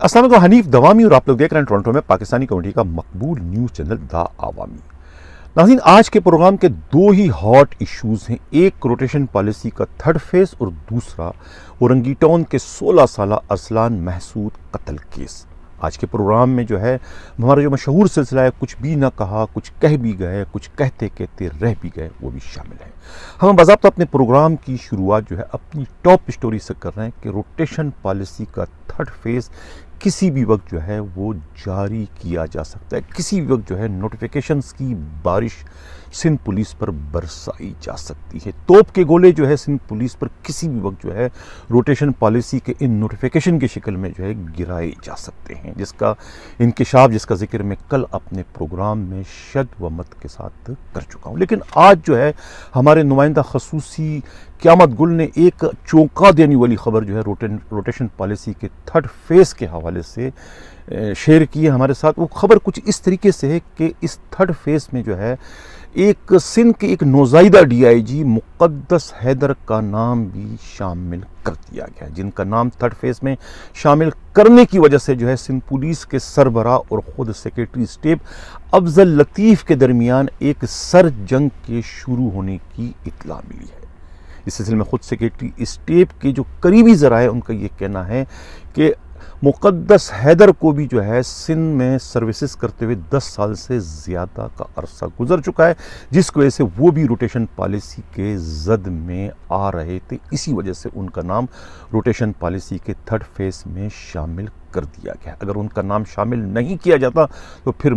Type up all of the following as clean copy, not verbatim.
السلام علیکم، حنیف دوامی اور آپ لوگ دیکھ رہے ہیں ٹورنٹو میں پاکستانی کمیونٹی کا مقبول نیوز چینل دا عوامی۔ ناظرین، آج کے پروگرام کے دو ہی ہاٹ ایشوز ہیں، ایک روٹیشن پالیسی کا تھرڈ فیز اور دوسرا اورنگی ٹاؤن کے 16 سالہ ارسلان محسود قتل کیس۔ آج کے پروگرام میں جو ہے ہمارا جو مشہور سلسلہ ہے کچھ بھی نہ کہا، کچھ کہہ بھی گئے، کچھ کہتے کہتے رہ بھی گئے، وہ بھی شامل ہے۔ ہم باضابطہ اپنے پروگرام کی شروعات جو ہے اپنی ٹاپ اسٹوری سے کر رہے ہیں کہ روٹیشن پالیسی کا تھرڈ فیز کسی بھی وقت جو ہے وہ جاری کیا جا سکتا ہے، کسی بھی وقت جو ہے نوٹیفیکیشنز کی بارش سندھ پولیس پر برسائی جا سکتی ہے۔ توپ کے گولے جو ہے سندھ پولیس پر کسی بھی وقت جو ہے روٹیشن پالیسی کے ان نوٹیفیکیشن کی شکل میں جو ہے گرائے جا سکتے ہیں، جس کا انکشاف، جس کا ذکر میں کل اپنے پروگرام میں شد و مت کے ساتھ کر چکا ہوں۔ لیکن آج جو ہے ہمارے نمائندہ خصوصی قیامت گل نے ایک چونکا دینے والی خبر جو ہے روٹیشن پالیسی کے تھرڈ فیز کے حوالے سے شیئر کی ہے ہمارے ساتھ۔ وہ خبر کچھ اس طریقے سے ہے کہ اس تھرڈ فیز میں جو ہے ایک سندھ کے ایک نوزائیدہ ڈی آئی جی مقدس حیدر کا نام بھی شامل کر دیا گیا ہے، جن کا نام تھرڈ فیز میں شامل کرنے کی وجہ سے جو ہے سندھ پولیس کے سربراہ اور خود سیکریٹری اسٹیٹ افضل لطیف کے درمیان ایک سر جنگ کے شروع ہونے کی اطلاع ملی ہے۔ اس سلسلے میں خود سیکریٹری اسٹیٹ کے جو قریبی ذرائع ان کا یہ کہنا ہے کہ مقدس حیدر کو بھی جو ہے سندھ میں سروسز کرتے ہوئے 10 سال سے زیادہ کا عرصہ گزر چکا ہے، جس کی وجہ سے وہ بھی روٹیشن پالیسی کے زد میں آ رہے تھے۔ اسی وجہ سے ان کا نام روٹیشن پالیسی کے تھرڈ فیز میں شامل کر دیا گیا۔ اگر ان کا نام شامل نہیں کیا جاتا تو پھر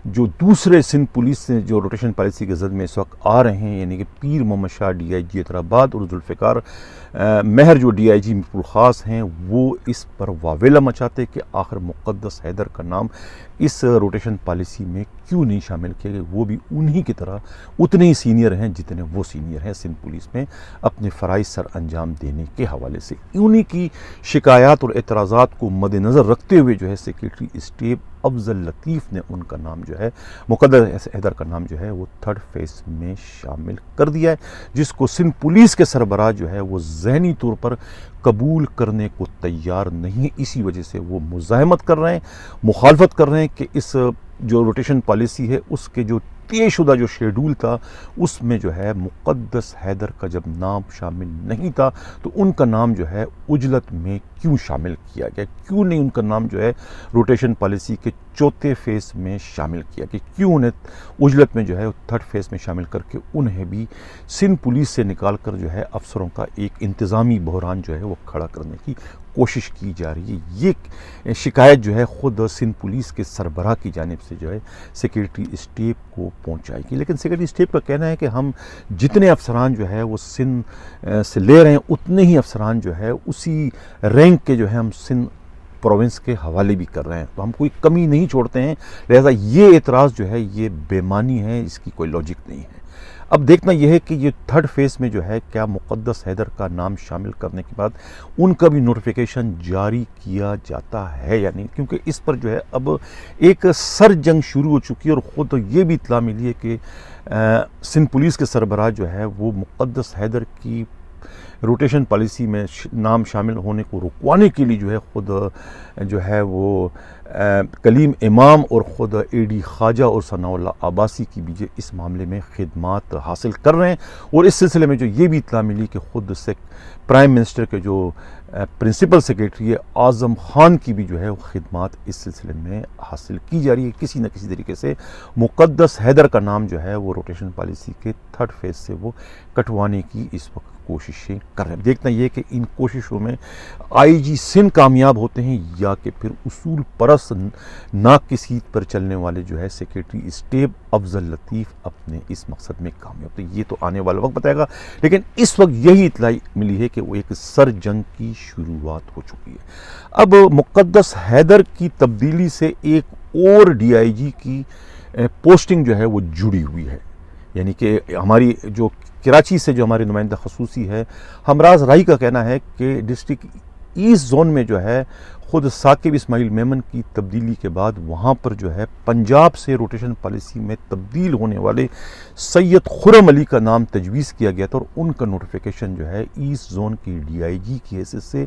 جو دوسرے سندھ پولیس سے جو روٹیشن پالیسی کے زد میں اس وقت آ رہے ہیں، یعنی کہ پیر محمد شاہ ڈی آئی جی حیدرآباد اور ذوالفقار مہر جو ڈی آئی جی میرپور خاص ہیں، وہ اس پر واویلا مچاتے کہ آخر مقدس حیدر کا نام اس روٹیشن پالیسی میں کیوں نہیں شامل کیا گیا۔ وہ بھی انہی کی طرح اتنے ہی سینئر ہیں جتنے وہ سینئر ہیں سندھ پولیس میں اپنے فرائض سر انجام دینے کے حوالے سے۔ انہی کی شکایات اور اعتراضات کو مد نظر رکھتے ہوئے جو ہے سیکریٹری اسٹیٹ افضل لطیف نے ان کا نام جو ہے مقدس حیدر کا نام جو ہے وہ تھرڈ فیز میں شامل کر دیا ہے، جس کو سندھ پولیس کے سربراہ جو ہے وہ ذہنی طور پر قبول کرنے کو تیار نہیں۔ اسی وجہ سے وہ مزاحمت کر رہے ہیں، مخالفت کر رہے ہیں کہ اس جو روٹیشن پالیسی ہے اس کے جو طے شدہ جو شیڈول تھا اس میں جو ہے مقدس حیدر کا جب نام شامل نہیں تھا تو ان کا نام جو ہے عجلت میں کیوں شامل کیا گیا، کیوں نہیں ان کا نام جو ہے روٹیشن پالیسی کے چوتھے فیز میں شامل کیا کہ کیوں انہیں عجلت میں جو ہے تھرڈ فیز میں شامل کر کے انہیں بھی سندھ پولیس سے نکال کر جو ہے افسروں کا ایک انتظامی بحران جو ہے وہ کھڑا کرنے کی کوشش کی جا رہی ہے۔ یہ شکایت جو ہے خود سندھ پولیس کے سربراہ کی جانب سے جو ہے سیکریٹری اسٹیٹ کو پہنچائی گئی، لیکن سیکریٹری اسٹیٹ کا کہنا ہے کہ ہم جتنے افسران جو ہے وہ سندھ سے لے رہے ہیں اتنے ہی افسران جو ہے اسی رینک کے جو ہے ہم سندھ پروونس کے حوالے بھی کر رہے ہیں، تو ہم کوئی کمی نہیں چھوڑتے ہیں، لہذا یہ اعتراض جو ہے یہ بے معنی ہے، اس کی کوئی لاجک نہیں ہے۔ اب دیکھنا یہ ہے کہ یہ تھرڈ فیز میں جو ہے کیا مقدس حیدر کا نام شامل کرنے کے بعد ان کا بھی نوٹیفیکیشن جاری کیا جاتا ہے یا نہیں، کیونکہ اس پر جو ہے اب ایک سر جنگ شروع ہو چکی ہے، اور خود یہ بھی اطلاع ملی ہے کہ سندھ پولیس کے سربراہ جو ہے وہ مقدس حیدر کی روٹیشن پالیسی میں نام شامل ہونے کو رکوانے کے لیے جو ہے خود جو ہے وہ کلیم امام اور خود اے ڈی خواجہ اور ثناء اللہ عباسی کی بھی اس معاملے میں خدمات حاصل کر رہے ہیں۔ اور اس سلسلے میں جو یہ بھی اطلاع ملی کہ خود سے پرائم منسٹر کے جو پرنسپل سیکریٹری ہے اعظم خان کی بھی جو ہے وہ خدمات اس سلسلے میں حاصل کی جا رہی ہے۔ کسی نہ کسی طریقے سے مقدس حیدر کا نام جو ہے وہ روٹیشن پالیسی کے تھرڈ فیز سے وہ کٹوانے کی اس وقت کوششیں کر رہے ہیں۔ دیکھنا یہ کہ ان کوششوں میں آئی جی سندھ کامیاب ہوتے ہیں یا کہ پھر اصول پرست ناک کی سیٹ پر چلنے والے جو ہے سیکریٹری اسٹیٹ افضل لطیف اپنے اس مقصد میں کامیاب ہوتے ہیں، یہ تو آنے والا وقت بتائے گا۔ لیکن اس وقت یہی اطلاع ملی ہے کہ وہ ایک سر جنگ کی شروعات ہو چکی ہے۔ اب مقدس حیدر کی تبدیلی سے ایک اور ڈی آئی جی کی پوسٹنگ جو ہے وہ جڑی ہوئی ہے، یعنی کہ ہماری جو کراچی سے جو ہمارے نمائندہ خصوصی ہے ہمراز رائی کا کہنا ہے کہ ڈسٹرکٹ ایسٹ زون میں جو ہے خود ثاقب اسماعیل میمن کی تبدیلی کے بعد وہاں پر جو ہے پنجاب سے روٹیشن پالیسی میں تبدیل ہونے والے سید خرم علی کا نام تجویز کیا گیا تھا، اور ان کا نوٹیفیکیشن جو ہے ایسٹ زون کی ڈی آئی جی کی حیثیت سے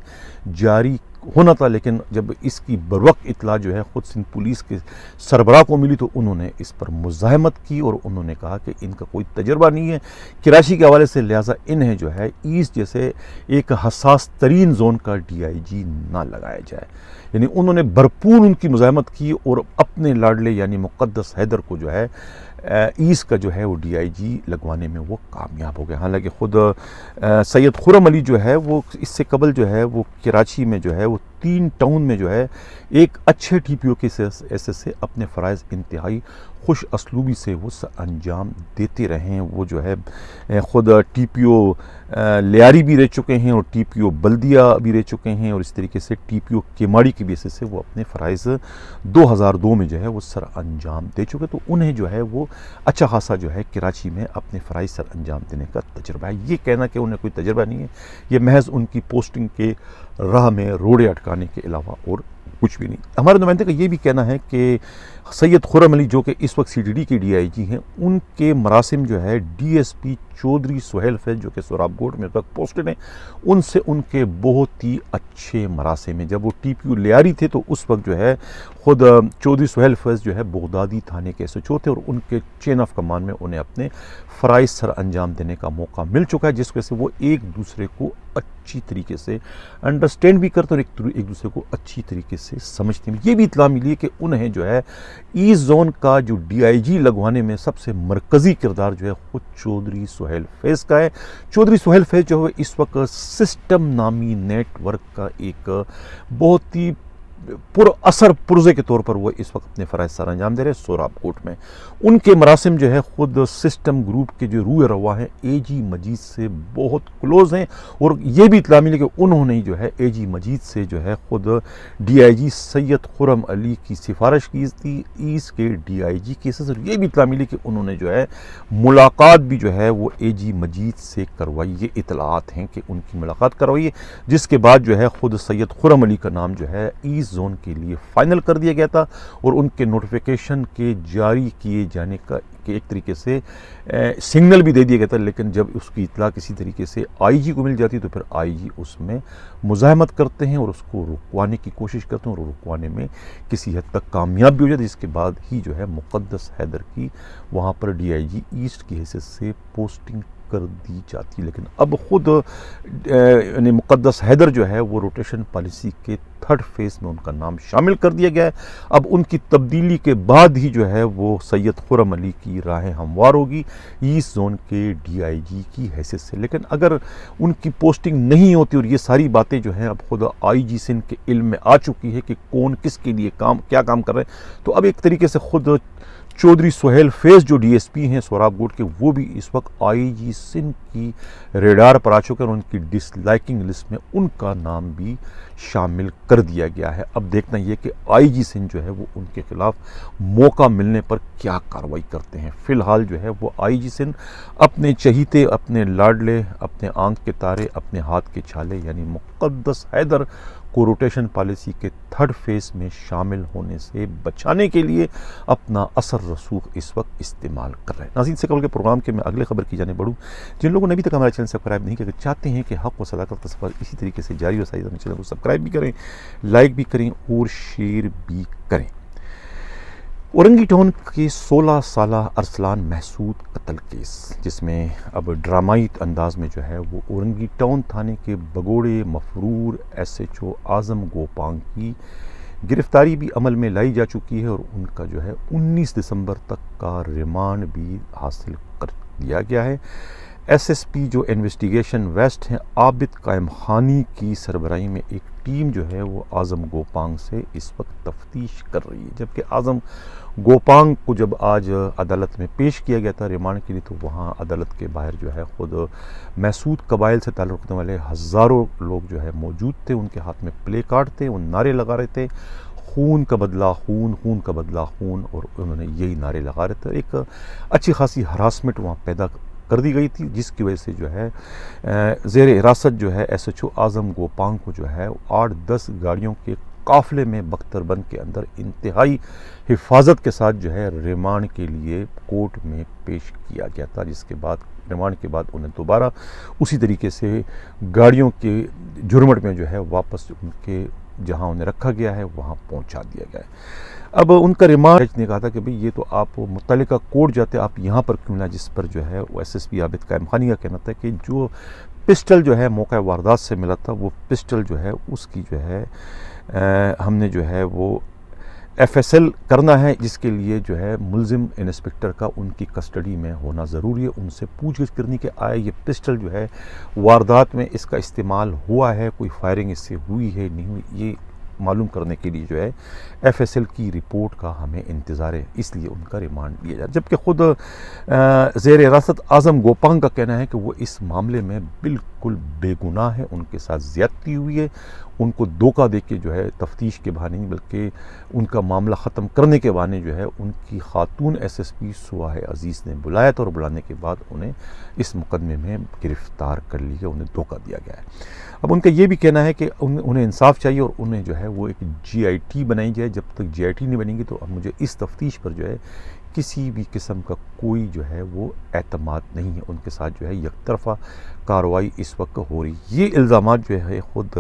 جاری ہونا تھا، لیکن جب اس کی بروقت اطلاع جو ہے خود سندھ پولیس کے سربراہ کو ملی تو انہوں نے اس پر مزاحمت کی اور انہوں نے کہا کہ ان کا کوئی تجربہ نہیں ہے کراچی کے حوالے سے، لہٰذا انہیں جو ہے ایسٹ جیسے ایک حساس ترین زون کا ڈی آئی جی نہ لگایا جائے۔ یعنی انہوں نے بھرپور ان کی مزاحمت کی اور اپنے لاڈلے یعنی مقدس حیدر کو جو ہے ایسٹ کا جو ہے وہ ڈی آئی جی لگوانے میں وہ کامیاب ہو گئے۔ حالانکہ خود سید خرم علی جو ہے وہ اس سے قبل جو ہے وہ کراچی میں جو ہے وہ 3 ٹاؤن میں جو ہے ایک اچھے ٹی پی او کے ایسے سے اپنے فرائض انتہائی خوش اسلوبی سے وہ انجام دیتے رہے ہیں۔ وہ جو ہے خود ٹی پی او لیاری بھی رہ چکے ہیں اور ٹی پی او بلدیہ بھی رہ چکے ہیں، اور اس طریقے سے ٹی پی او کیماڑی کی بیسس سے وہ اپنے فرائض 2002 میں جو ہے وہ سر انجام دے چکے، تو انہیں جو ہے وہ اچھا خاصا جو ہے کراچی میں اپنے فرائض سر انجام دینے کا تجربہ ہے۔ یہ کہنا کہ انہیں کوئی تجربہ نہیں ہے، یہ محض ان کی پوسٹنگ کے راہ میں روڑے اٹکانے کے علاوہ اور کچھ بھی نہیں۔ ہمارے نمائندے کا یہ بھی کہنا ہے کہ سید خرم علی جو کہ اس وقت سی ٹی ڈی کے ڈی آئی جی ہیں، ان کے مراسم جو ہے D S P Chaudhry Sohail Faiz جو کہ سوراب گوٹ میں اس وقت پوسٹڈ ہیں، ان سے ان کے بہت ہی اچھے مراسم ہیں۔ جب وہ ٹی پی او لیاری تھے تو اس وقت جو ہے خود چودھری سہیل فیض جو ہے بغدادی تھانے کے ایس ایچ او تھے، اور ان کے چین آف کمان میں انہیں اپنے فرائض سر انجام دینے کا موقع مل چکا ہے، جس وجہ سے وہ ایک دوسرے کو اچھی طریقے سے انڈرسٹینڈ بھی کرتے ہیں اور ایک دوسرے کو اچھی طریقے سے سمجھتے ہیں۔ یہ بھی اطلاع ملی ہے کہ انہیں جو ہے ایسٹ زون کا جو ڈی آئی جی لگوانے میں سب سے مرکزی کردار جو ہے خود چودھری سہیل فیض کا ہے۔ چودھری سہیل فیض جو ہے اس وقت سسٹم نامی نیٹ ورک کا ایک بہت ہی پر اثر پرزے کے طور پر وہ اس وقت اپنے فرائض سر انجام دے رہے ہیں سوراب کوٹ میں۔ ان کے مراسم جو ہے خود سسٹم گروپ کے جو روح روا ہیں اے جی مجید سے بہت کلوز ہیں، اور یہ بھی اطلاع ملی کہ انہوں نے جو ہے اے جی مجید سے جو ہے خود ڈی آئی جی سید خرم علی کی سفارش کی تھی ایسٹ کے ڈی آئی جی کے ساتھ، اور یہ بھی اطلاع ملی کہ انہوں نے جو ہے ملاقات بھی جو ہے وہ اے جی مجید سے کروائی۔ یہ اطلاعات ہیں کہ ان کی ملاقات کروائی ہے، جس کے بعد جو ہے خود سید خرم علی کا نام جو ہے ایسٹ زون کے لیے فائنل کر دیا گیا تھا، اور ان کے نوٹیفیکیشن کے جاری کیے جانے کا ایک طریقے سے سگنل بھی دے دیا گیا تھا، لیکن جب اس کی اطلاع کسی طریقے سے آئی جی کو مل جاتی تو پھر آئی جی اس میں مزاحمت کرتے ہیں اور اس کو رکوانے کی کوشش کرتے ہیں، اور رکوانے میں کسی حد تک کامیاب بھی ہو جاتی ہے، جس کے بعد ہی جو ہے مقدس حیدر کی وہاں پر ڈی آئی جی ایسٹ کی حیثیت سے پوسٹنگ کر دی جاتی۔ لیکن اب خود یعنی مقدس حیدر جو ہے وہ روٹیشن پالیسی کے 3rd فیز میں ان کا نام شامل کر دیا گیا ہے۔ اب ان کی تبدیلی کے بعد ہی جو ہے وہ سید خرم علی کی راہیں ہموار ہوگی ایسٹ زون کے ڈی آئی جی کی حیثیت سے۔ لیکن اگر ان کی پوسٹنگ نہیں ہوتی اور یہ ساری باتیں جو ہیں اب خود آئی جی سندھ کے علم میں آ چکی ہے کہ کون کس کے لیے کیا کام کر رہے ہیں، تو اب ایک طریقے سے خود چودھری سہیل فیض جو ڈی ایس پی ہیں سوراب گوٹ کے، وہ بھی اس وقت آئی جی سندھ کی ریڈار پر آ چکے ہیں، اور ان کی ڈس لائکنگ لسٹ میں ان کا نام بھی شامل کر دیا گیا ہے۔ اب دیکھنا یہ کہ آئی جی سندھ جو ہے وہ ان کے خلاف موقع ملنے پر کیا کارروائی کرتے ہیں۔ فی الحال جو ہے وہ آئی جی سندھ اپنے چہیتے، اپنے لاڈلے، اپنے آنکھ کے تارے، اپنے ہاتھ کے چھالے یعنی مقدس حیدر کو روٹیشن پالیسی کے 3rd فیز میں شامل ہونے سے بچانے کے لیے اپنا اثر رسوخ اس وقت استعمال کر رہے ہیں۔ ناظرین، سے قبل کے پروگرام کے میں اگلے خبر کی جانب بڑھوں، جن لوگوں نے ابھی تک ہمارا چینل سبسکرائب نہیں کیا، چاہتے ہیں کہ حق و صداقت کا سفر اسی طریقے سے جاری و ساری رہے، چینل کو سبسکرائب بھی کریں، لائک بھی کریں اور شیئر بھی کریں۔ اورنگی ٹاؤن کے 16 سالہ ارسلان محسود قتل کیس، جس میں اب ڈرامائی انداز میں جو ہے وہ اورنگی ٹاؤن تھانے کے بگوڑے مفرور ایس ایچ او اعظم گوپانگ کی گرفتاری بھی عمل میں لائی جا چکی ہے، اور ان کا جو ہے 19 دسمبر تک کا ریمانڈ بھی حاصل کر لیا گیا ہے۔ ایس ایس پی جو انویسٹیگیشن ویسٹ ہیں عابد قائم خانی کی سربراہی میں ایک ٹیم جو ہے وہ اعظم گوپانگ سے اس وقت تفتیش کر رہی ہے، جبکہ اعظم گوپانگ کو جب آج عدالت میں پیش کیا گیا تھا ریمانڈ کے لیے، تو وہاں عدالت کے باہر جو ہے خود محسود قبائل سے تعلق رکھنے والے ہزاروں لوگ جو ہے موجود تھے، ان کے ہاتھ میں پلے کارڈ تھے، وہ نعرے لگا رہے تھے خون کا بدلہ خون، خون کا بدلہ خون، اور انہوں نے یہی نعرے لگا رہے تھے۔ ایک اچھی خاصی ہراسمنٹ وہاں پیدا کر دی گئی تھی، جس کی وجہ سے جو ہے زیر حراست جو ہے ایس ایچ او اعظم گوپانگ کو جو ہے 8-10 گاڑیوں کے قافلے میں بختربند کے اندر انتہائی حفاظت کے ساتھ جو ہے ریمانڈ کے لیے کورٹ میں پیش کیا گیا تھا، جس کے بعد ریمانڈ کے بعد انہیں دوبارہ اسی طریقے سے گاڑیوں کے جرمٹ میں جو ہے واپس ان کے جہاں انہیں رکھا گیا ہے وہاں پہنچا دیا گیا ہے۔ اب ان کا ریمانڈ نے کہا تھا کہ بھئی یہ تو آپ متعلقہ کورٹ جاتے، آپ یہاں پر کیوں نہ، جس پر جو ہے وہ ایس ایس پی عابد قائم خانی کا کہنا تھا کہ جو پسٹل جو ہے موقع واردات سے ملا تھا، وہ پسٹل جو ہے اس کی جو ہے ہم نے جو ہے وہ ایف ایس ایل کرنا ہے، جس کے لیے جو ہے ملزم انسپکٹر کا ان کی کسٹڈی میں ہونا ضروری ہے، ان سے پوچھ گچھ کرنی کہ آیا یہ پسٹل جو ہے واردات میں اس کا استعمال ہوا ہے، کوئی فائرنگ اس سے ہوئی ہے نہیں ہوئی، یہ معلوم کرنے کے لیے جو ہے ایف ایس ایل کی رپورٹ کا ہمیں انتظار ہے، اس لیے ان کا ریمانڈ لیا جائے۔ جبکہ خود زیر حراست اعظم گوپانگ کا کہنا ہے کہ وہ اس معاملے میں بالکل بے گناہ ہے، ان کے ساتھ زیادتی ہوئی ہے، ان کو دھوکہ دے کے جو ہے تفتیش کے بہانے نہیں بلکہ ان کا معاملہ ختم کرنے کے بہانے جو ہے ان کی خاتون ایس ایس پی سواہ عزیز نے بلایا تھا، اور بلانے کے بعد انہیں اس مقدمے میں گرفتار کر لیا، انہیں دھوکہ دیا گیا ہے۔ اب ان کا یہ بھی کہنا ہے کہ انہیں انصاف چاہیے اور انہیں جو ہے وہ ایک جی آئی ٹی بنائی جائے، جب تک جی آئی ٹی نہیں بنے گی تو اب مجھے اس تفتیش پر جو ہے کسی بھی قسم کا کوئی جو ہے وہ اعتماد نہیں ہے، ان کے ساتھ جو ہے یک طرفہ کارروائی اس وقت ہو رہی۔ یہ الزامات جو ہے خود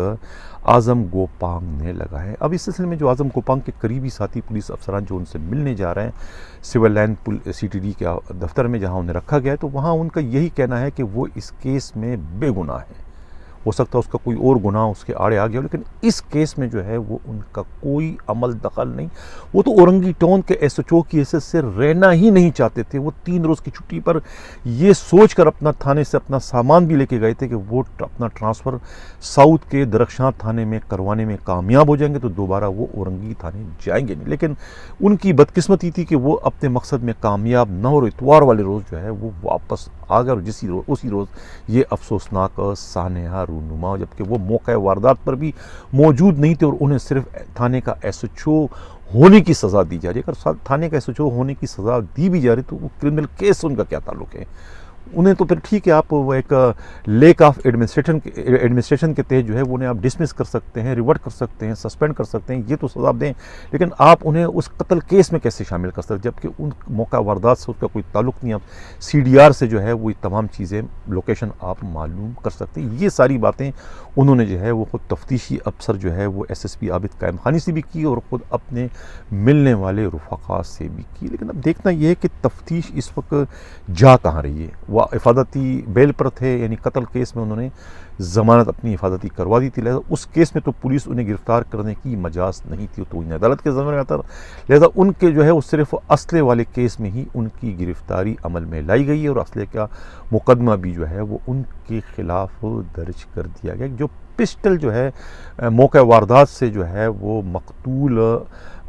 اعظم گوپانگ نے لگائے۔ اب اس سلسلے میں جو اعظم گوپانگ کے قریبی ساتھی پولیس افسران جو ان سے ملنے جا رہے ہیں civil line C T D کے دفتر میں جہاں انہیں رکھا گیا ہے، تو وہاں ان کا یہی کہنا ہے کہ وہ اس کیس میں بے گناہ ہے۔ ہو سکتا ہے اس کا کوئی اور گناہ اس کے آڑے آ گیا ہو، لیکن اس کیس میں جو ہے وہ ان کا کوئی عمل دخل نہیں۔ وہ تو اورنگی ٹون کے ایس ایچ او کی حیثیت سے رہنا ہی نہیں چاہتے تھے، وہ 3 روز کی چھٹی پر یہ سوچ کر اپنا تھانے سے اپنا سامان بھی لے کے گئے تھے کہ وہ اپنا ٹرانسفر ساؤتھ کے درخشاں تھانے میں کروانے میں کامیاب ہو جائیں گے تو دوبارہ وہ اورنگی تھانے جائیں گے نہیں، لیکن ان کی بدقسمتی تھی کہ وہ اپنے مقصد میں کامیاب نہ ہو، اتوار والے روز جو ہے وہ واپس آ گئے، اور اسی روز یہ افسوسناک سانحہ رونما، جبکہ وہ موقع واردات پر بھی موجود نہیں تھے اور انہیں صرف تھانے کا ایس ایچ او ہونے کی سزا دی جا رہی ہے۔ اگر تھانے کا ایس ایچ او ہونے کی سزا دی بھی جا رہی تو وہ کرمنل کیس ان کا کیا تعلق ہے؟ انہیں تو پھر ٹھیک ہے، آپ وہ ایک لیک آف ایڈمنسٹریشن کے تحت جو ہے وہ انہیں آپ ڈسمس کر سکتے ہیں، ریورٹ کر سکتے ہیں، سسپینڈ کر سکتے ہیں، یہ تو سزا دیں، لیکن آپ انہیں اس قتل کیس میں کیسے شامل کر سکتے، جبکہ ان موقع واردات سے اس کا کوئی تعلق نہیں۔ آپ سی ڈی آر سے جو ہے وہ تمام چیزیں لوکیشن آپ معلوم کر سکتے ہیں۔ یہ ساری باتیں انہوں نے جو ہے وہ خود تفتیشی افسر جو ہے وہ ایس ایس پی عابد قائم خانی سے بھی کی اور خود اپنے ملنے والے رفقا سے بھی کی، لیکن اب دیکھنا یہ ہے کہ تفتیش اس وقت جا کہاں رہی ہے۔ وہ حفاظتی بیل پر تھے، یعنی قتل کیس میں انہوں نے ضمانت اپنی حفاظتی کروا دی تھی، لہذا اس کیس میں تو پولیس انہیں گرفتار کرنے کی مجاز نہیں تھی، تو انہیں عدالت کے ذمہ میں آتا، لہذا ان کے جو ہے وہ صرف اسلحے والے کیس میں ہی ان کی گرفتاری عمل میں لائی گئی ہے، اور اسلحے کا مقدمہ بھی جو ہے وہ ان کے خلاف درج کر دیا گیا۔ جو پسٹل جو ہے موقع واردات سے جو ہے وہ مقتول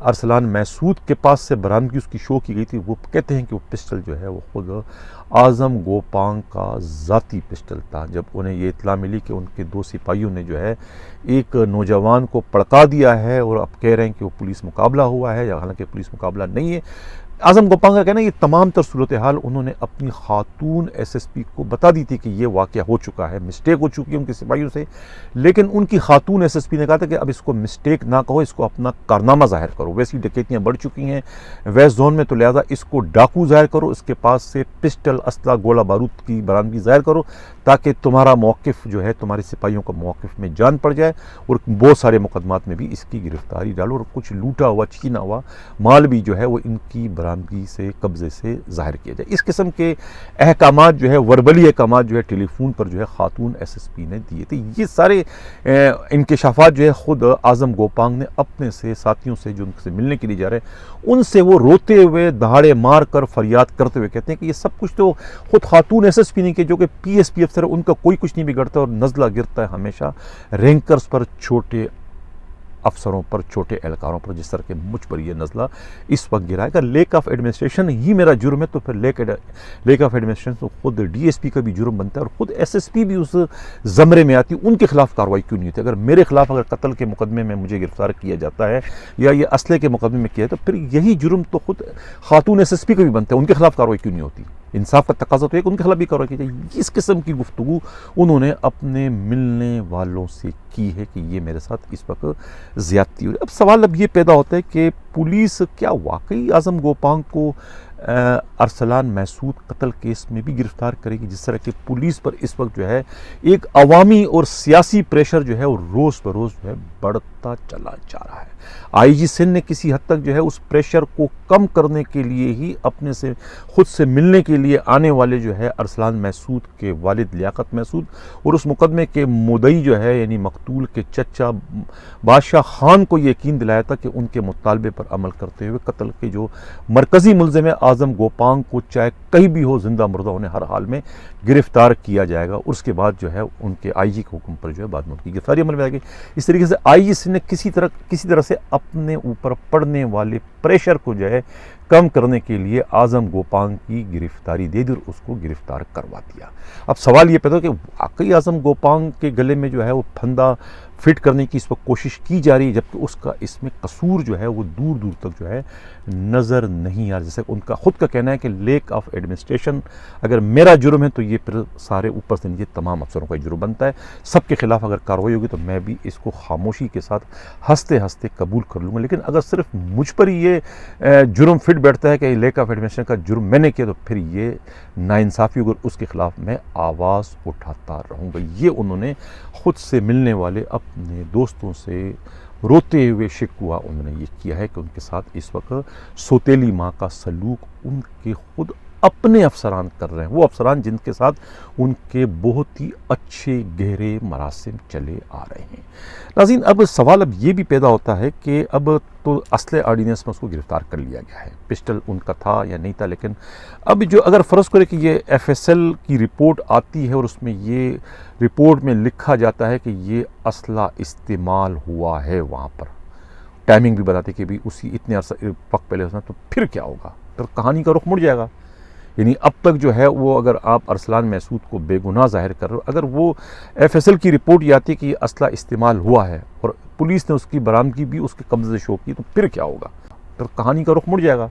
ارسلان محسود کے پاس سے برآمدگی اس کی شو کی گئی تھی، وہ کہتے ہیں کہ وہ پسٹل جو ہے وہ خود اعظم گوپانگ کا ذاتی پسٹل تھا۔ جب انہیں یہ اطلاع ملی کہ ان کے 2 سپاہیوں نے جو ہے ایک نوجوان کو پڑکا دیا ہے اور اب کہہ رہے ہیں کہ وہ پولیس مقابلہ ہوا ہے، یا حالانکہ پولیس مقابلہ نہیں ہے، اعظم گوپانگ کا کہنا ہے یہ تمام تر صورتحال انہوں نے اپنی خاتون ایس ایس پی کو بتا دی تھی کہ یہ واقعہ ہو چکا ہے، مسٹیک ہو چکی ہے ان کے سپاہیوں سے، لیکن ان کی خاتون ایس ایس پی نے کہا تھا کہ اب اس کو مسٹیک نہ کہو، اس کو اپنا کارنامہ ظاہر کرو، ویسی ڈکیتیاں بڑھ چکی ہیں ویسٹ زون میں، تو لہٰذا اس کو ڈاکو ظاہر کرو، اس کے پاس سے پسٹل، اسلحہ، گولہ بارود کی برآمدگی ظاہر کرو، تاکہ تمہارا موقف جو ہے تمہارے سپاہیوں کا موقف میں جان پڑ جائے، اور بہت سارے مقدمات میں بھی اس کی گرفتاری ڈالو، اور کچھ لوٹا ہوا چھینا ہوا مال بھی جو ہے وہ ان کی برآمدگی سے قبضے سے ظاہر کیا جائے۔ اس قسم کے احکامات جو ہے وربلی احکامات جو ہے ٹیلی فون پر جو ہے خاتون ایس ایس پی نے دیے تھے۔ یہ سارے انکشافات جو ہے خود اعظم گوپانگ نے اپنے سے ساتھیوں سے جو ان سے ملنے کے لیے جا رہے ہیں ان سے وہ روتے ہوئے دہاڑے مار کر فریاد کرتے ہوئے کہتے ہیں کہ یہ سب کچھ تو خود خاتون ایس ایس پی نے کہ جو کہ پی ایس پی افسر ہے، ان کا کوئی کچھ نہیں بگڑتا، اور نزلہ گرتا ہے ہمیشہ رینکرز پر، چھوٹے افسروں پر، چھوٹے اہلکاروں پر، جس طرح کہ مجھ پر یہ نزلہ اس وقت گرا ہے۔ اگر لیک آف ایڈمنسٹریشن ہی میرا جرم ہے تو پھر لیک آف ایڈمنسٹریشن تو خود ڈی ایس پی کا بھی جرم بنتا ہے، اور خود ایس ایس پی بھی اس زمرے میں آتی، ان کے خلاف کارروائی کیوں نہیں ہوتی؟ اگر میرے خلاف اگر قتل کے مقدمے میں مجھے گرفتار کیا جاتا ہے یا یہ اسلحے کے مقدمے میں کیا ہے، تو پھر یہی جرم تو خود خاتون ایس ایس پی کا بھی بنتا ہے، ان کے خلاف کارروائی کیوں نہیں ہوتی؟ انصاف کا تقاضا تو ایک ان کے خلاف بھی کرو کہ اس قسم کی گفتگو انہوں نے اپنے ملنے والوں سے کی ہے کہ یہ میرے ساتھ اس وقت زیادتی ہو رہی ہے۔ اب سوال اب یہ پیدا ہوتا ہے کہ پولیس کیا واقعی اعظم گوپانگ کو ارسلان محسود قتل کیس میں بھی گرفتار کرے گی، جس طرح کہ پولیس پر اس وقت جو ہے ایک عوامی اور سیاسی پریشر جو ہے وہ روز بروز جو ہے بڑھتا چلا جا رہا ہے۔ آئی جی سندھ نے کسی حد تک جو ہے اس پریشر کو کم کرنے کے لیے ہی اپنے سے خود سے ملنے کے لیے آنے والے جو ہے ارسلان محسود کے والد لیاقت محسود اور اس مقدمے کے مدعی جو ہے یعنی مقتول کے چچا بادشاہ خان کو یقین دلایا تھا کہ ان کے مطالبے پر عمل کرتے ہوئے قتل کے جو مرکزی ملزم ہے اعظم گوپانگ کو چاہے کہیں بھی ہو زندہ مردہ انہیں ہر حال میں گرفتار کیا جائے گا، اور اس کے بعد جو ہے ان کے آئی جی کے حکم پر جو ہے بعد میں ان کی گرفتاری عمل میں آئے گی۔ اس طریقے سے آئی جی سندھ نے کسی طرح سے اپنے اوپر پڑنے والے پریشر کو جو ہے کم کرنے کے لیے اعظم گوپانگ کی گرفتاری دے دی اور اس کو گرفتار کروا دیا۔ اب سوال یہ پیدا کہ واقعی اعظم گوپانگ کے گلے میں جو ہے وہ پھندا فٹ کرنے کی اس وقت کوشش کی جا رہی ہے، جبکہ اس کا اس میں قصور جو ہے وہ دور دور تک جو ہے نظر نہیں آ رہا۔ جیسے ان کا خود کا کہنا ہے کہ لیک آف ایڈمنسٹریشن اگر میرا جرم ہے تو یہ پھر سارے اوپر سے نیچے تمام افسروں کا جرم بنتا ہے، سب کے خلاف اگر کارروائی ہوگی تو میں بھی اس کو خاموشی کے ساتھ ہنستے ہنستے قبول کر لوں گا، لیکن اگر صرف مجھ پر ہی یہ جرم فٹ بیٹھتا ہے کہ لیک آف ایڈمنسٹریشن کا جرم میں نے کیا تو پھر یہ ناانصافی ہوگی، اس کے خلاف میں آواز اٹھاتا رہوں گا۔ یہ انہوں نے خود سے ملنے والے اپنے دوستوں سے روتے ہوئے شکوہ انہوں نے یہ کیا ہے کہ ان کے ساتھ اس وقت سوتیلی ماں کا سلوک ان کے خود اپنے افسران کر رہے ہیں، وہ افسران جن کے ساتھ ان کے بہت ہی اچھے گہرے مراسم چلے آ رہے ہیں۔ ناظرین، اب سوال اب یہ بھی پیدا ہوتا ہے کہ اب تو اسلحہ آرڈیننس میں اس کو گرفتار کر لیا گیا ہے، پسٹل ان کا تھا یا نہیں تھا، لیکن اب جو اگر فرض کرے کہ یہ ایف ایس ایل کی رپورٹ آتی ہے اور اس میں یہ رپورٹ میں لکھا جاتا ہے کہ یہ اسلحہ استعمال ہوا ہے، وہاں پر ٹائمنگ بھی بتاتے کہ بھی اسی اتنے عرصہ وقت پہلے ہونا، تو پھر کیا ہوگا؟ پھر کہانی کا رخ مڑ جائے گا۔ یعنی اب تک جو ہے وہ اگر آپ ارسلان محسود کو بے گناہ ظاہر کر رہے ہو، اگر وہ ایف ایس ایل کی رپورٹ یہ آتی ہے کہ یہ اسلحہ استعمال ہوا ہے اور پولیس نے اس کی برآمدگی بھی اس کے قبضے سے شو کی، تو پھر کیا ہوگا؟ پھر کہانی کا رخ مڑ جائے گا۔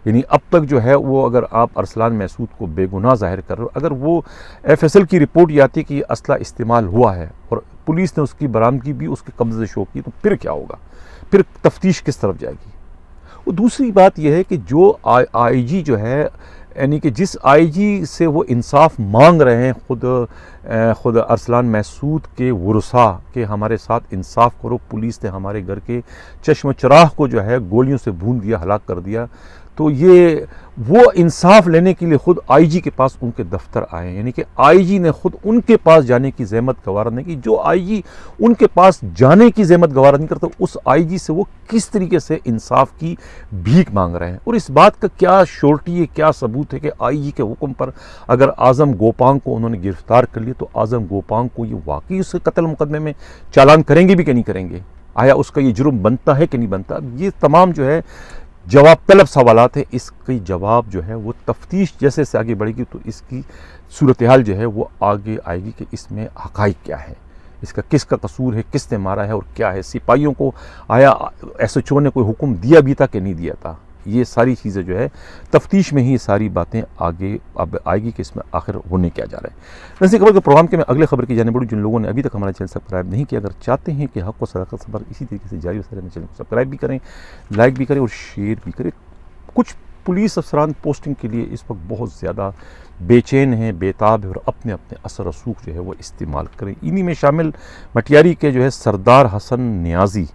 یعنی اب تک جو ہے وہ اگر آپ ارسلان محسود کو بے گناہ ظاہر کر رہے ہو، اگر وہ ایف ایس ایل کی رپورٹ یہ آتی ہے کہ یہ اسلحہ استعمال ہوا ہے اور پولیس نے اس کی برآمدگی بھی اس کے قبضے سے شو کی، تو پھر کیا ہوگا؟ پھر تفتیش کس طرف جائے گی؟ اور دوسری بات یہ ہے کہ جو آئی جی جو ہے، یعنی کہ جس آئی جی سے وہ انصاف مانگ رہے ہیں خود ارسلان محسود کے ورثاء کہ ہمارے ساتھ انصاف کرو، پولیس نے ہمارے گھر کے چشم و چراغ کو جو ہے گولیوں سے بھون دیا، ہلاک کر دیا، تو یہ وہ انصاف لینے کے لیے خود آئی جی کے پاس ان کے دفتر آئے ہیں، یعنی کہ آئی جی نے خود ان کے پاس جانے کی زحمت گوارا نہیں کی۔ جو آئی جی ان کے پاس جانے کی زحمت گوارا نہیں کرتا، اس آئی جی سے وہ کس طریقے سے انصاف کی بھیک مانگ رہے ہیں، اور اس بات کا کیا شورٹی ہے، کیا ثبوت ہے کہ آئی جی کے حکم پر اگر اعظم گوپانگ کو انہوں نے گرفتار کر لیا تو اعظم گوپانگ کو یہ واقعی اس قتل مقدمے میں چالان کریں گے بھی کہ نہیں کریں گے؟ آیا اس کا یہ جرم بنتا ہے کہ نہیں بنتا؟ یہ تمام جو ہے جواب طلب سوالات ہیں، اس کی جواب جو ہے وہ تفتیش جیسے سے آگے بڑھے گی تو اس کی صورتحال جو ہے وہ آگے آئے گی کہ اس میں حقائق کیا ہے، اس کا کس کا قصور ہے، کس نے مارا ہے اور کیا ہے، سپاہیوں کو آیا ایس ایچ او نے کوئی حکم دیا بھی تھا کہ نہیں دیا تھا؟ یہ ساری چیزیں جو ہے تفتیش میں ہی یہ ساری باتیں آگے اب آئے گی کہ اس میں آخر ہونے کیا جا رہا ہے۔ نظیر خبر کے پروگرام کے میں اگلے خبر کی جانب بڑھوں، جن لوگوں نے ابھی تک ہمارا چینل سبسکرائب نہیں کیا، اگر چاہتے ہیں کہ حق و صداقت خبر اسی طریقے سے جاری ہو، چینل کو سبسکرائب بھی کریں، لائک بھی کریں اور شیئر بھی کریں۔ کچھ پولیس افسران پوسٹنگ کے لیے اس وقت بہت زیادہ بے چین ہیں، بے تاب ہیں اور اپنے اپنے اثر رسوخ جو ہے وہ استعمال کریں۔ انہی میں شامل مٹیاری کے جو ہے سردار حسن نیازی،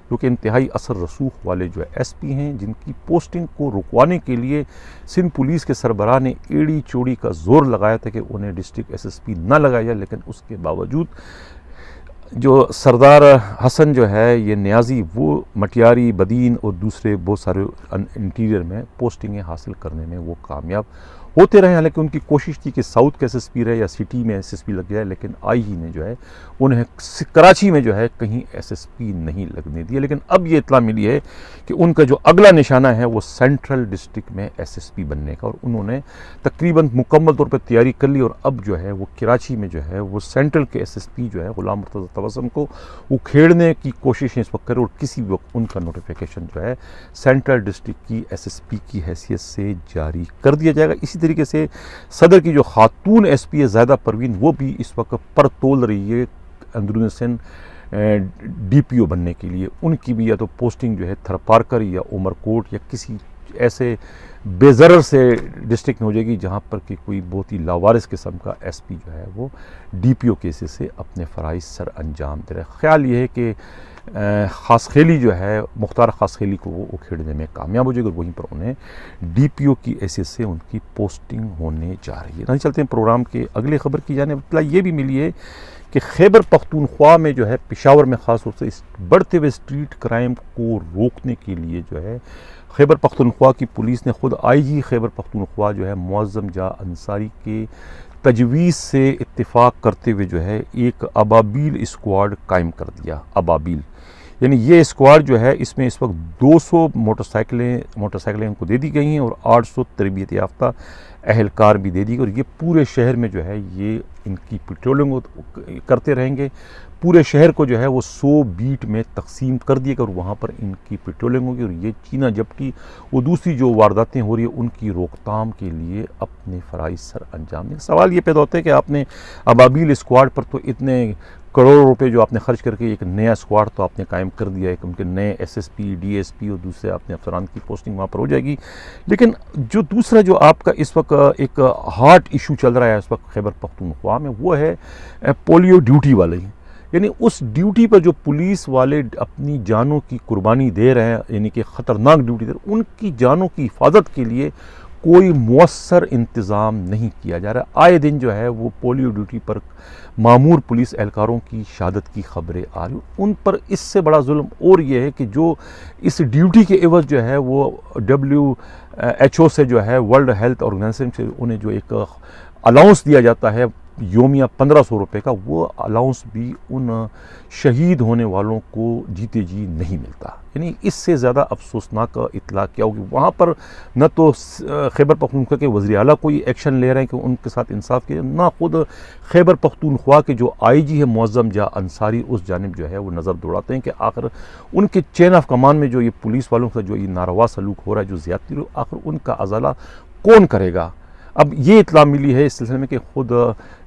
جو کہ انتہائی اثر رسوخ والے جو ہے ایس پی ہیں، جن کی پوسٹنگ کو رکوانے کے لیے سندھ پولیس کے سربراہ نے ایڑی چوڑی کا زور لگایا تھا کہ انہیں ڈسٹرکٹ ایس ایس پی نہ لگایا جائے، لیکن اس کے باوجود جو سردار حسن جو ہے یہ نیازی، وہ مٹیاری، بدین اور دوسرے بہت سارے انٹیریئر میں پوسٹنگیں حاصل کرنے میں وہ کامیاب ہوتے رہے، حالانکہ ان کی کوشش تھی کہ ساؤتھ کا ایس ایس پی رہے یا سٹی میں ایس ایس پی لگ جائے، لیکن آئی جی نے جو ہے انہیں کراچی میں جو ہے کہیں ایس ایس پی نہیں لگنے دیا۔ لیکن اب یہ اطلاع ملی ہے کہ ان کا جو اگلا نشانہ ہے وہ سینٹرل ڈسٹرکٹ میں ایس ایس پی بننے کا، اور انہوں نے تقریباً مکمل طور پر تیاری کر لی، اور اب جو ہے وہ کراچی میں جو ہے وہ سینٹرل کے ایس ایس پی جو ہے غلام مرتضی توسم کو اکھیڑنے کی کوششیں اس وقت کرے، اور کسی وقت ان کا نوٹیفیکیشن جو ہے سینٹرل ڈسٹرکٹ کی ایس ایس پی کی حیثیت سے جاری کر دیا جائے گا۔ اسی طریقے سے صدر کی جو خاتون ایس پی ہے زاہدہ پروین، وہ بھی اس وقت پر تول رہی ہے اندرون سندھ ڈی پی او بننے کے لیے. ان کی بھی یا تو پوسٹنگ جو ہے تھرپارکر یا عمر کوٹ یا کسی ایسے بے ضرر سے ڈسٹرکٹ میں ہو جائے گی جہاں پر کہ کوئی بہت ہی لاوارث قسم کا ایس پی جو ہے وہ ڈی پی او کیسز سے اپنے فرائض سر انجام دے رہا ہے. خیال یہ ہے کہ خاص خیلی جو ہے مختار خاص خیلی کو وہ اکھیڑنے میں کامیاب ہو جائے گا اور وہیں پر انہیں ڈی پی او کی حیثیت سے ان کی پوسٹنگ ہونے جا رہی ہے. نہیں چلتے ہیں پروگرام کے اگلے خبر کی جانب. اطلاع یہ بھی ملی ہے کہ خیبر پختونخوا میں جو ہے پشاور میں خاص طور سے اس بڑھتے ہوئے اسٹریٹ کرائم کو روکنے کے لیے جو ہے خیبر پختونخوا کی پولیس نے خود آئی جی خیبر پختونخوا جو ہے معظم جاں انصاری کے تجویز سے اتفاق کرتے ہوئے جو ہے ایک ابابیل اسکواڈ قائم کر دیا. ابابیل یعنی یہ اسکواڈ جو ہے اس میں اس وقت 200 موٹر سائیکلیں ان کو دے دی گئی ہیں اور 800 تربیت یافتہ اہلکار بھی دے دی گئی اور یہ پورے شہر میں جو ہے یہ ان کی پیٹرولنگ کرتے رہیں گے. پورے شہر کو جو ہے وہ 100 بیٹ میں تقسیم کر دیے گا اور وہاں پر ان کی پیٹرولنگ ہوگی اور یہ چینا جبکہ وہ دوسری جو وارداتیں ہو رہی ہیں ان کی روک تھام کے لیے اپنے فرائض سر انجام دیں. سوال یہ پیدا ہوتا ہے کہ آپ نے ابابیل اسکواڈ پر تو اتنے کروڑوں روپے جو آپ نے خرچ کر کے ایک نیا اسکواڈ تو آپ نے قائم کر دیا ہے کہ ان کے نئے S S P D S پی اور دوسرے اپنے افسران کی پوسٹنگ وہاں پر ہو جائے گی. لیکن جو دوسرا جو آپ کا اس وقت ایک ہارٹ ایشو چل رہا ہے اس وقت خیبر پختونخوا میں وہ ہے پولیو ڈیوٹی والے. یعنی اس ڈیوٹی پر جو پولیس والے اپنی جانوں کی قربانی دے رہے ہیں یعنی کہ خطرناک ڈیوٹی دے رہے ہیں ان کی جانوں کی حفاظت کے لیے کوئی مؤثر انتظام نہیں کیا جا رہا. آئے دن جو ہے وہ پولیو ڈیوٹی پر معمور پولیس اہلکاروں کی شہادت کی خبریں آ رہی ہیں. ان پر اس سے بڑا ظلم اور یہ ہے کہ جو اس ڈیوٹی کے عوض جو ہے وہ WHO سے جو ہے ورلڈ ہیلتھ آرگنائزیشن سے انہیں جو ایک الاؤنس دیا جاتا ہے یومیہ 1500 روپے کا، وہ الاؤنس بھی ان شہید ہونے والوں کو جیتے جی نہیں ملتا. یعنی اس سے زیادہ افسوسناک اطلاع کیا ہوگی. وہاں پر نہ تو خیبر پختونخوا کے وزیر اعلیٰ کوئی ایکشن لے رہے ہیں کہ ان کے ساتھ انصاف کیا، نہ خود خیبر پختونخوا کے جو آئی جی ہے معظم جاں انصاری اس جانب جو ہے وہ نظر دوڑاتے ہیں کہ آخر ان کے چین آف کمان میں جو یہ پولیس والوں کا جو یہ ناروا سلوک ہو رہا ہے، جو زیادتی ہو، آخر ان کا ازالہ کون کرے گا. اب یہ اطلاع ملی ہے اس سلسلے میں کہ خود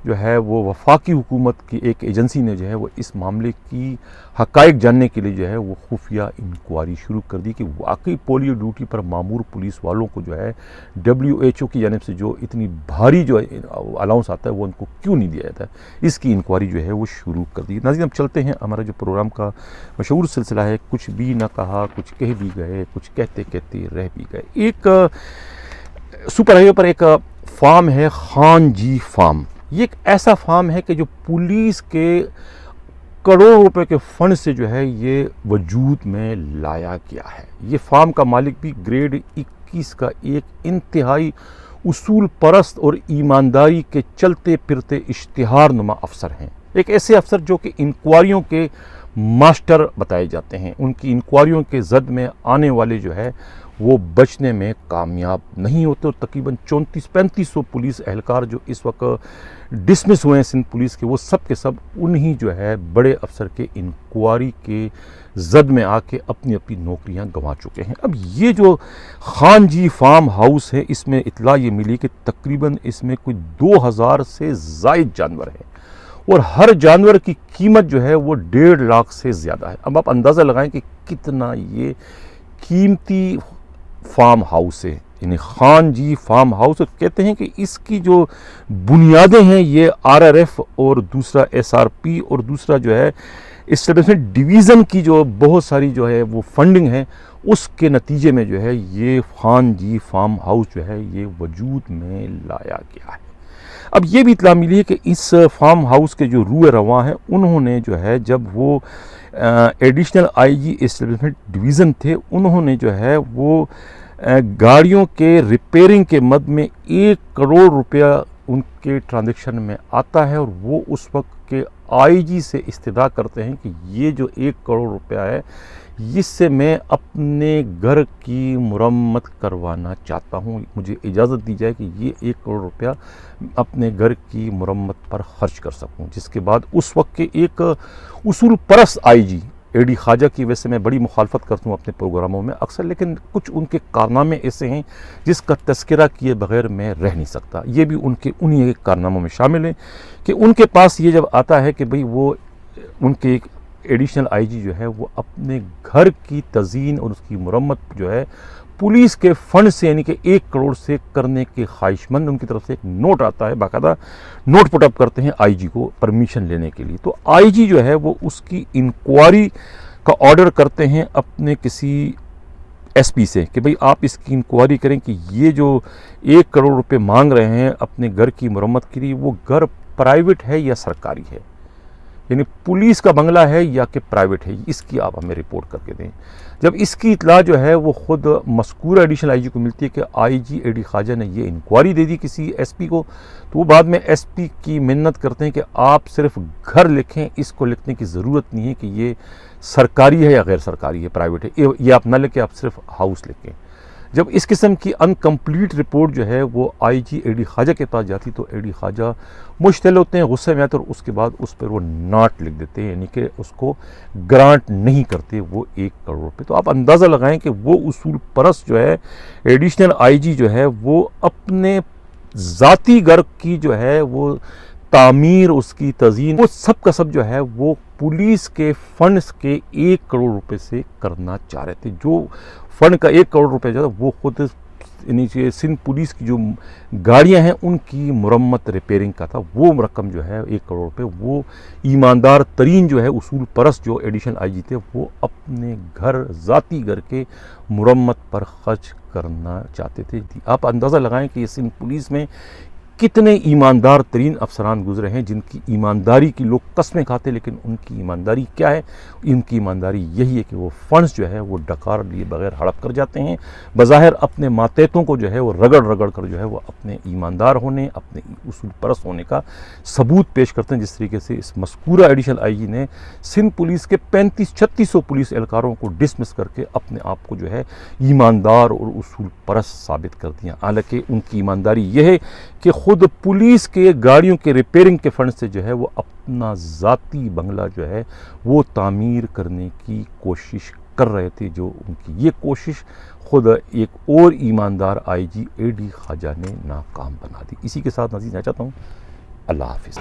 جو ہے وہ وفاقی حکومت کی ایک ایجنسی نے جو ہے وہ اس معاملے کی حقائق جاننے کے لیے جو ہے وہ خفیہ انکوائری شروع کر دی کہ واقعی پولیو ڈیوٹی پر معمور پولیس والوں کو جو ہے WHO کی جانب سے جو اتنی بھاری جو الاؤنس آتا ہے وہ ان کو کیوں نہیں دیا جاتا ہے. اس کی انکوائری جو ہے وہ شروع کر دی. ناظرین اب چلتے ہیں ہمارا جو پروگرام کا مشہور سلسلہ ہے کچھ بھی نہ کہا کچھ کہہ بھی گئے کچھ کہتے کہتے رہ بھی گئے. ایک سپر ہائی وے پر ایک فارم ہے خان جی فارم. یہ ایک ایسا فارم ہے کہ جو پولیس کے کروڑوں روپے کے فنڈ سے جو ہے یہ وجود میں لایا گیا ہے. یہ فارم کا مالک بھی گریڈ 21 کا ایک انتہائی اصول پرست اور ایمانداری کے چلتے پھرتے اشتہار نما افسر ہیں. ایک ایسے افسر جو کہ انکوائریوں کے ماسٹر بتائے جاتے ہیں. ان کی انکوائریوں کے زد میں آنے والے جو ہے وہ بچنے میں کامیاب نہیں ہوتے اور تقریباً 3400-3500 پولیس اہلکار جو اس وقت ڈسمس ہوئے ہیں سندھ پولیس کے، وہ سب کے سب انہی جو ہے بڑے افسر کے انکوائری کے زد میں آ کے اپنی اپنی نوکریاں گنوا چکے ہیں. اب یہ جو خان جی فارم ہاؤس ہے اس میں اطلاع یہ ملی کہ تقریباً اس میں کوئی 2000 سے زائد جانور ہیں اور ہر جانور کی قیمت جو ہے وہ 1.5 لاکھ سے زیادہ ہے. اب آپ اندازہ لگائیں کہ کتنا یہ قیمتی فارم ہاؤس ہے. یعنی خان جی فارم ہاؤس کہتے ہیں کہ اس کی جو بنیادیں ہیں یہ RRF اور دوسرا SRP اور دوسرا جو ہے اسٹیبلشمنٹ ڈویژن کی جو بہت ساری جو ہے وہ فنڈنگ ہے اس کے نتیجے میں جو ہے یہ خان جی فارم ہاؤس جو ہے یہ وجود میں لایا گیا ہے. اب یہ بھی اطلاع ملی ہے کہ اس فارم ہاؤس کے جو روئے رواں ہیں انہوں نے جو ہے جب وہ ایڈیشنل IG اسٹیبلشمنٹ ڈویژن تھے انہوں نے جو ہے وہ گاڑیوں کے ریپیرنگ کے مد میں 1 کروڑ روپیہ ان کے ٹرانزیکشن میں آتا ہے اور وہ اس وقت کے IG سے استدعا کرتے ہیں کہ یہ جو 1 کروڑ روپیہ ہے اس سے میں اپنے گھر کی مرمت کروانا چاہتا ہوں، مجھے اجازت دی جائے کہ یہ 1 کروڑ روپیہ اپنے گھر کی مرمت پر خرچ کر سکوں. جس کے بعد اس وقت کے ایک اصول پرست IG اے ڈی خواجہ کی وجہ سے میں بڑی مخالفت کرتا ہوں اپنے پروگراموں میں اکثر، لیکن کچھ ان کے کارنامے ایسے ہیں جس کا تذکرہ کیے بغیر میں رہ نہیں سکتا۔ یہ بھی انہی کارناموں میں شامل ہیں کہ ان کے پاس یہ جب آتا ہے کہ بھئی وہ ان کے ایک ایڈیشنل آئی جی جو ہے وہ اپنے گھر کی تزئین اور اس کی مرمت جو ہے پولیس کے فنڈ سے یعنی کہ 1 کروڑ سے کرنے کے خواہش مند، ان کی طرف سے ایک نوٹ آتا ہے، باقاعدہ نوٹ پٹ اپ کرتے ہیں آئی جی کو پرمیشن لینے کے لیے، تو آئی جی جو ہے وہ اس کی انکوائری کا آرڈر کرتے ہیں اپنے کسی ایس پی سے کہ بھئی آپ اس کی انکوائری کریں کہ یہ جو 1 کروڑ روپے مانگ رہے ہیں اپنے گھر کی مرمت کے لیے، وہ گھر پرائیویٹ ہے یا سرکاری ہے، یعنی پولیس کا بنگلہ ہے یا کہ پرائیویٹ ہے، اس کی آپ ہمیں رپورٹ کر کے دیں۔ جب اس کی اطلاع جو ہے وہ خود مذکورہ ایڈیشنل آئی جی کو ملتی ہے کہ آئی جی اے ڈی خواجہ نے یہ انکوائری دے دی کسی ایس پی کو، تو وہ بعد میں ایس پی کی منت کرتے ہیں کہ آپ صرف گھر لکھیں، اس کو لکھنے کی ضرورت نہیں ہے کہ یہ سرکاری ہے یا غیر سرکاری ہے، پرائیویٹ ہے، یہ آپ نہ لکھیں، آپ صرف ہاؤس لکھیں۔ جب اس قسم کی انکمپلیٹ رپورٹ جو ہے وہ آئی جی اے ڈی خواجہ کے پاس جاتی تو اے ڈی خواجہ مشتعل ہوتے ہیں، غصے میں آتے اور اس کے بعد اس پر وہ ناٹ لکھ دیتے ہیں، یعنی کہ اس کو گرانٹ نہیں کرتے وہ 1 کروڑ روپے۔ تو آپ اندازہ لگائیں کہ وہ اصول پرست جو ہے ایڈیشنل آئی جی جو ہے وہ اپنے ذاتی گھر کی جو ہے وہ تعمیر، اس کی تزئین، وہ سب کا سب جو ہے وہ پولیس کے فنڈز کے 1 کروڑ روپے سے کرنا چاہ رہے تھے۔ جو فنڈ کا 1 کروڑ روپے جو ہے وہ خود یعنی کہ سندھ پولیس کی جو گاڑیاں ہیں ان کی مرمت ریپیرنگ کا تھا، وہ رقم جو ہے 1 کروڑ روپے وہ ایماندار ترین جو ہے اصول پرست جو ایڈیشنل آئی جی تھے وہ اپنے گھر، ذاتی گھر کے مرمت پر خرچ کرنا چاہتے تھے۔ آپ اندازہ لگائیں کہ یہ سندھ پولیس میں کتنے ایماندار ترین افسران گزرے ہیں جن کی ایمانداری کی لوگ قسمیں کھاتے، لیکن ان کی ایمانداری کیا ہے؟ ان کی ایمانداری یہی ہے کہ وہ فنڈز جو ہے وہ ڈکار لیے بغیر ہڑپ کر جاتے ہیں، بظاہر اپنے ماتحتوں کو جو ہے وہ رگڑ کر جو ہے وہ اپنے ایماندار ہونے، اپنے اصول پرست ہونے کا ثبوت پیش کرتے ہیں، جس طریقے سے اس مذکورہ ایڈیشنل آئی جی نے سندھ پولیس کے 3500-3600 پولیس اہلکاروں کو ڈسمس کر کے اپنے آپ کو جو ہے ایماندار اور اصول پرست ثابت کر دیا، حالانکہ ان کی ایمانداری یہ ہے کہ خود پولیس کے گاڑیوں کے ریپیرنگ کے فنڈ سے جو ہے وہ اپنا ذاتی بنگلہ جو ہے وہ تعمیر کرنے کی کوشش کر رہے تھے، جو ان کی یہ کوشش خود ایک اور ایماندار آئی جی اے ڈی خواجہ نے ناکام بنا دی۔ اسی کے ساتھ ناظرین چاہتا ہوں اللہ حافظ۔